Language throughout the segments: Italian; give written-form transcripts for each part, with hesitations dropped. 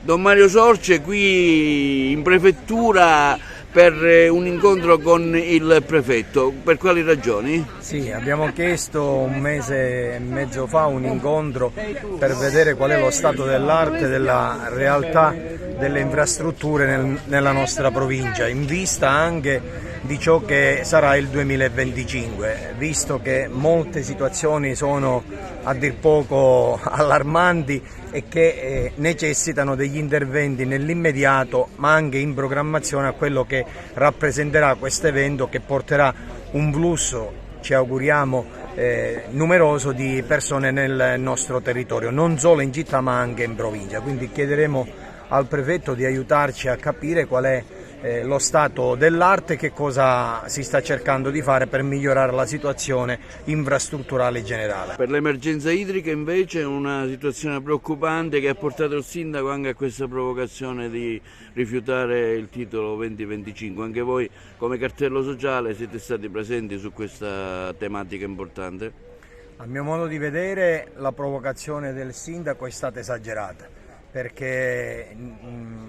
Don Mario Sorce qui in prefettura per un incontro con il prefetto, per quali ragioni? Sì, abbiamo chiesto un mese e mezzo fa un incontro per vedere qual è lo stato dell'arte della realtà delle infrastrutture nella nostra provincia, in vista anche di ciò che sarà il 2025, visto che molte situazioni sono a dir poco allarmanti e che necessitano degli interventi nell'immediato, ma anche in programmazione a quello che rappresenterà questo evento, che porterà un flusso, ci auguriamo, numeroso di persone nel nostro territorio, non solo in città ma anche in provincia. Quindi chiederemo al prefetto di aiutarci a capire qual è lo stato dell'arte e che cosa si sta cercando di fare per migliorare la situazione infrastrutturale generale. Per l'emergenza idrica invece è una situazione preoccupante che ha portato il sindaco anche a questa provocazione di rifiutare il titolo 2025. Anche voi come cartello sociale siete stati presenti su questa tematica importante? A mio modo di vedere la provocazione del sindaco è stata esagerata, perché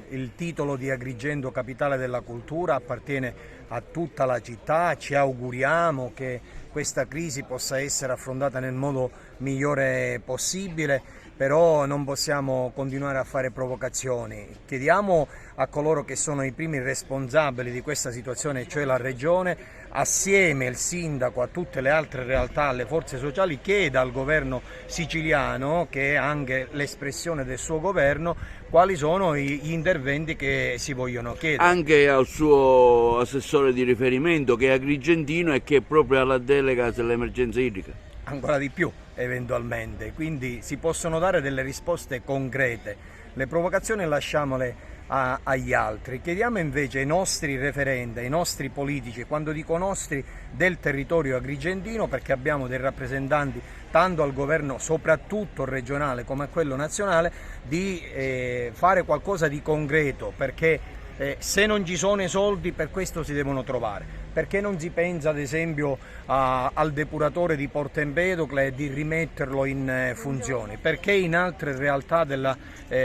il titolo di Agrigento capitale della cultura appartiene a tutta la città. Ci auguriamo che questa crisi possa essere affrontata nel modo migliore possibile, però non possiamo continuare a fare provocazioni. Chiediamo a coloro che sono i primi responsabili di questa situazione, cioè la Regione, assieme il sindaco, a tutte le altre realtà, alle forze sociali, chieda al governo siciliano, che è anche l'espressione del suo governo, quali sono gli interventi che si vogliono chiedere. Anche al suo assessore di riferimento che è agrigentino e che è proprio alla delega dell'emergenza idrica. Ancora di più eventualmente, quindi si possono dare delle risposte concrete. Le provocazioni lasciamole agli altri. Chiediamo invece ai nostri referenti, ai nostri politici, quando dico nostri, del territorio agrigentino, perché abbiamo dei rappresentanti tanto al governo soprattutto regionale come a quello nazionale, di fare qualcosa di concreto, perché se non ci sono i soldi per questo si devono trovare. Perché non si pensa ad esempio al depuratore di Porto Empedocle e di rimetterlo in funzione? Perché in altre realtà della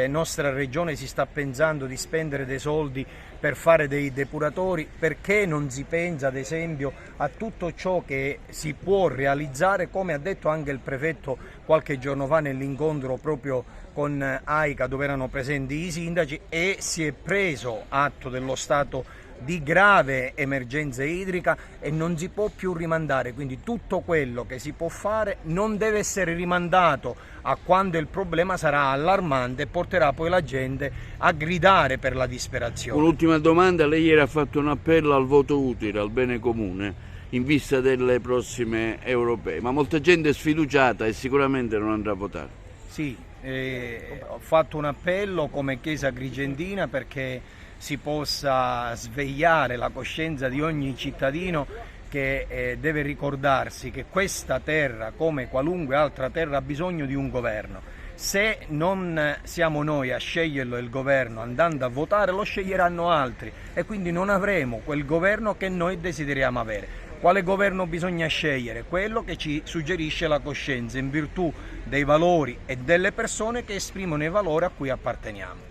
nostra regione si sta pensando di spendere dei soldi per fare dei depuratori? Perché non si pensa ad esempio a tutto ciò che si può realizzare, come ha detto anche il prefetto qualche giorno fa nell'incontro proprio con AICA, dove erano presenti i sindaci, e si è preso atto dello stato di grave emergenza idrica e non si può più rimandare. Quindi tutto quello che si può fare non deve essere rimandato a quando il problema sarà allarmante e porterà poi la gente a gridare per la disperazione. Un'ultima domanda: lei ieri ha fatto un appello al voto utile, al bene comune, in vista delle prossime europee, ma molta gente è sfiduciata e sicuramente non andrà a votare. Sì, ho fatto un appello come Chiesa Agrigentina perché si possa svegliare la coscienza di ogni cittadino che deve ricordarsi che questa terra, come qualunque altra terra, ha bisogno di un governo. Se non siamo noi a sceglierlo il governo andando a votare, lo sceglieranno altri e quindi non avremo quel governo che noi desideriamo avere. Quale governo bisogna scegliere? Quello che ci suggerisce la coscienza, in virtù dei valori e delle persone che esprimono i valori a cui apparteniamo.